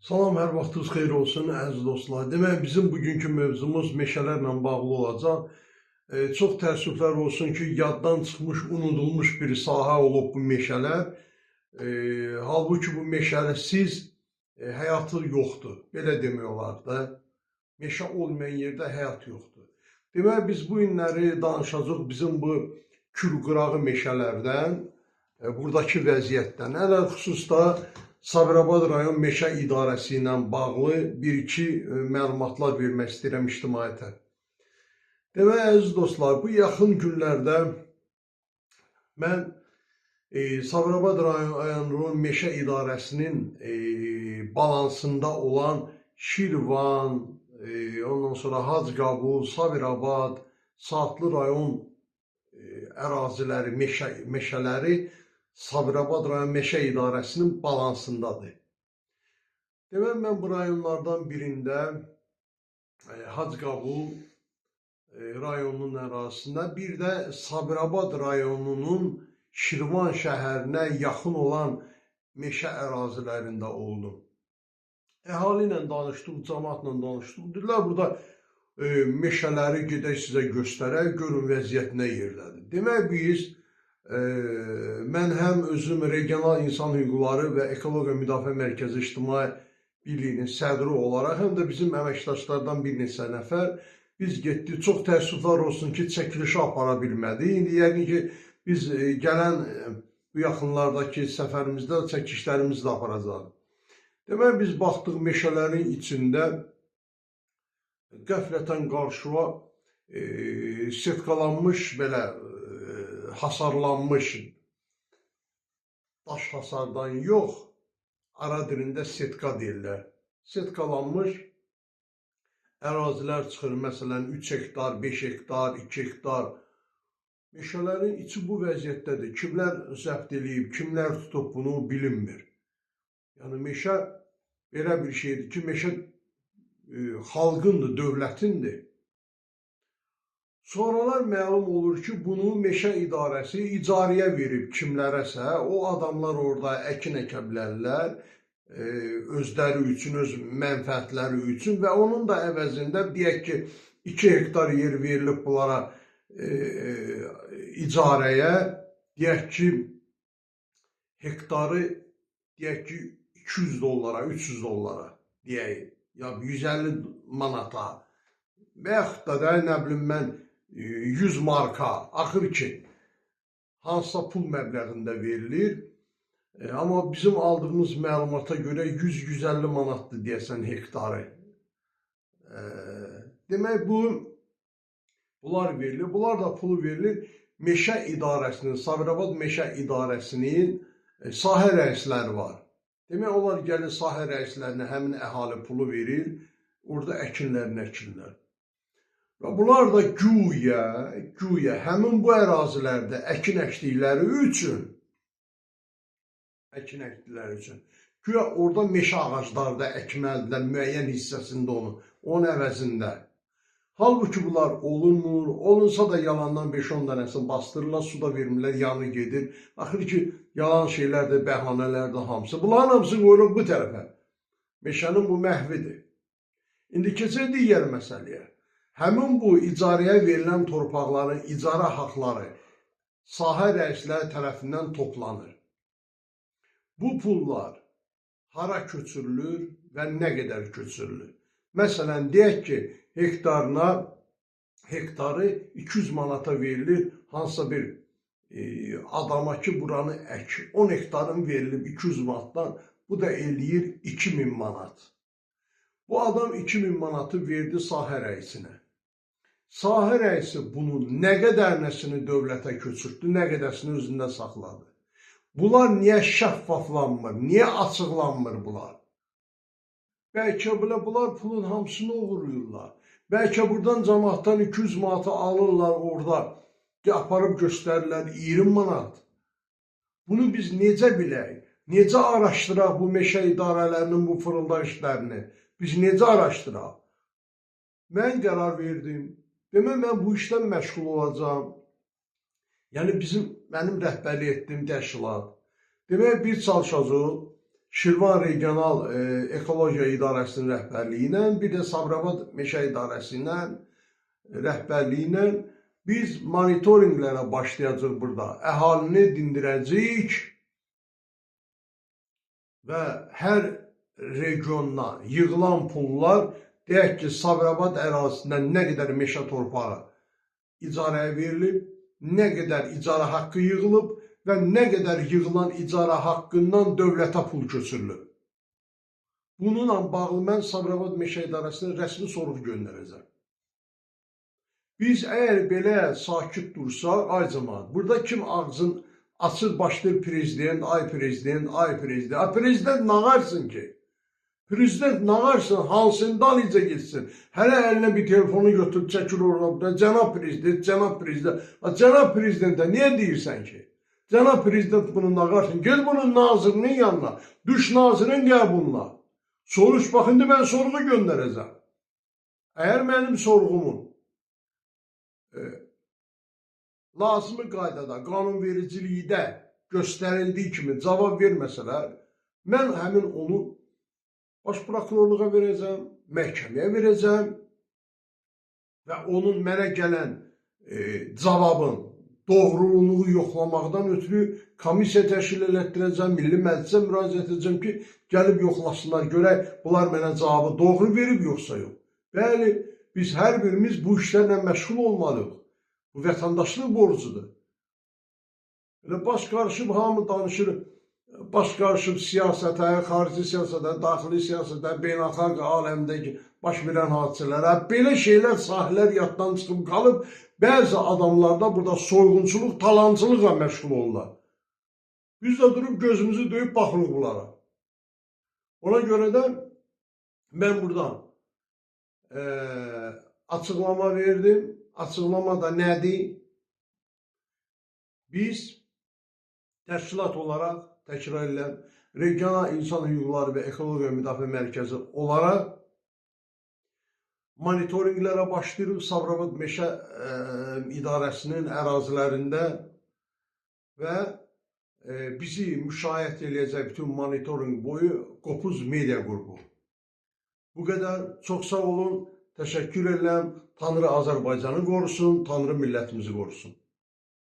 Salam, hər vaxtınız xeyir olsun, əziz dostlar. Demək, bizim bugünkü mövzumuz meşələrlə bağlı olacaq. Çox təəssüflər olsun ki, yaddan çıxmış, unudulmuş bir sahə olub bu meşələr. Halbuki bu meşəsiz həyatı yoxdur, belə demək olar da. Meşə olmayan yerdə həyat yoxdur. Demək, biz bu günləri danışacaq bizim bu külqırağı meşələrdən, buradakı vəziyyətdən. Ələn xüsusda Sabirabad rayon Meşə İdarəsi ilə bağlı bir-iki məlumatlar vermək istəyirəm ictimaiyyətə. Demək, əziz dostlar, bu yaxın günlərdə mən Sabirabad rayon Meşə İdarəsinin balansında olan Şirvan, ondan sonra Hacıqabul, Sabirabad, Saatlı rayon əraziləri, meşələri Sabirabad rayon Meşə İdarəsinin balansındadır. Demək, mən bu rayonlardan birində Hacıqabul rayonunun ərazisində, bir də Sabirabad rayonunun Şirvan şəhərinə yaxın olan meşə ərazilərində oldum. Əhali ilə danışdıq, cəmaatla danışdıq. Dedilər, burada meşələri gedək sizə göstərək, görün vəziyyət nə yerdədir. Demək, biz mən həm özüm Regional İnsan Hüquqları və Ekologiya Müdafiə Mərkəzi İctimai Birliyinin sədri olaraq, həm də bizim əməkdaşlardan bir neçə nəfər biz getdik. Çox təəssüflər olsun ki, çəkilişi apara bilmədik. İndi yəqin ki, biz gələn bu yaxınlardakı səfərimizdə çəkilişlərimizi də aparacaq. Demək, biz baxdıq meşələrin içində qəflətən qarşıma setkalanmış belə hasarlanmış, daş hasardan yox, ara dilində setka deyirlər. Setkalanmış ərazilər çıxır, məsələn 3 hektar, 5 hektar, 2 hektar. Meşələrin içi bu vəziyyətdədir. Kimlər zəbt edib, kimlər tutub bunu bilinmir. Yəni meşə belə bir şeydir ki, meşə xalqındır, dövlətindir. Sonralar məlum olur ki, bunu Meşə İdarəsi icarəyə verib kimlərəsə, o adamlar orada əkin əkə bilərlər, özləri üçün, öz mənfəətləri üçün və onun da əvəzində deyək ki, 2 hektar yer verilib bunlara icarəyə, deyək ki, hektarı deyək ki, 200 dollara, 300 dollara deyək, ya 150 manata və yaxud da nə bilim mən 100 marka, axır ki, hansısa pul məbləğində verilir. Amma bizim aldığımız məlumata görə 100-150 manatdır deyəsən hektarı. Demək, bunlar verilir. Bunlar da pulu verilir Meşə İdarəsinin, Sabirabad Meşə İdarəsinin sahə rəisləri var. Demək, onlar gəlir sahə rəislərinə həmin əhali pulu verir, orada əkinlərini əkirlər. Və bunlar da güya həmin bu ərazilərdə əkin əkdikləri üçün, güya orada meşə ağacları da əkməlidirlər, müəyyən hissəsində onun əvəzində. Halbuki bunlar olunmur, olunsa da yalandan 5-10 dənəsini bastırırlar, su da vermirlər, yanı gedir. Axır ki, yalan şeylərdir, bəhanələrdir hamısı. Bunların hamısı qoyulur bu tərəfə. Meşənin bu məhvidir. İndi keçək digər məsələyə. Həmin bu icarəyə verilən torpaqların icarə haqları sahə rəisləri tərəfindən toplanır. Bu pullar hara köçürülür və nə qədər köçürülür? Məsələn, deyək ki, hektarı 200 manata verilir hansısa bir adama ki, buranı ək. 10 hektarın verilib 200 manatdan, bu da eləyir 2000 manat. Bu adam 2000 manatı verdi sahə rəisinə. Sahə rəisi bunun nə qədərinəsini dövlətə köçürtdü, nə qədərsini özündə saxladı. Bunlar niyə şəffaflanmır, niyə açıqlanmır bunlar? Bəlkə bunlar pulun hamısını uğurluyurlar. Bəlkə buradan cəmaatdan 200 manatı alırlar orada, aparıb göstərirlər 20 manat. Bunu biz necə bilək? Necə araşdıraq bu meşə idarələrinin bu fırıldaq işlərini? Biz necə araşdıraq? Mən qərar verdim. Demək, mən bu işdən məşğul olacağım. Yəni, mənim rəhbərlik etdiyim təşkilat. Demək, biz çalışacağıq Şirvan Regional Ekologiya İdarəsinin rəhbərliyi ilə, bir də Sabirabad Meşə İdarəsinin rəhbərliyi ilə biz monitorinqlərə başlayacağıq burada. Əhalini dindirəcəyik və hər regiondan yığılan pullar, deyək ki, Sabirabad ərazisindən nə qədər meşə torpağı icarəyə verilib, nə qədər icara haqqı yığılıb və nə qədər yığılan icara haqqından dövlətə pul köçürülüb. Bununla bağlı mən Sabirabad Meşə İdarəsinə rəsmi sorğu göndərəcəm. Biz əgər belə sakit dursaq, ay cəmaət, burada kim ağzın açır başlayır prezident, ay prezident, ay prezident. Ay prezident nağarsın ki? Prezident nağarsın, hansından necə geçsin? Hələ əlinə bir telefonu götürüb çəkir oradan, cənab prezident, cənab prezident. Cənab prezidentə niyə deyirsən ki? Cənab prezident bunu nağarsın, gel bunun nazirinin yanına, düş nazirin qəbuluna. Soruş, bax, indi mən sorğu göndərəcəm. Əgər mənim sorğumun lazımi qaydada, qanunvericilikdə göstərildiyi kimi cavab verməsələr, mən həmin onu baş prokurorluğa verəcəm, məhkəməyə verəcəm və onun mənə gələn cavabın doğruluğunu yoxlamaqdan ötürü komissiya təşkil elətdirəcəm, Milli Məclisə müraciət edəcəm ki, gəlib yoxlasınlar, görək bunlar mənə cavabı doğru verib yoxsa yox. Bəli, biz hər birimiz bu işlərlə məşğul olmalıyıq. Bu vətəndaşlıq borcudur. Baş qarışıb hamı danışır, baş qarışıb siyasətə, xarici siyasətə, daxili siyasətə, beynəlxalq aləmdə baş verən hadisələrə, belə şeylər, sahələr yaddan çıxıb qalıb, bəzi adamlar da burada soyğunçuluq, talancılıqla məşğul olurlar. Biz də durub gözümüzü döyüb baxırıq bunlara. Ona görə də mən buradan açıqlama verdim. Açıqlama da nədir? Biz təşkilat olaraq, təkrar edirəm, Regional İnsan Hüquqları və Ekologiya Müdafiə Mərkəzi olaraq monitorinqlərə başlayırıq Sabirabad Meşə İdarəsinin ərazilərində və bizi müşahidə eləyəcək bütün monitorinq boyu Qopuz Media qrupu. Bu qədər, çox sağ olun, təşəkkür edirəm. Tanrı Azərbaycanı qorusun, Tanrı millətimizi qorusun.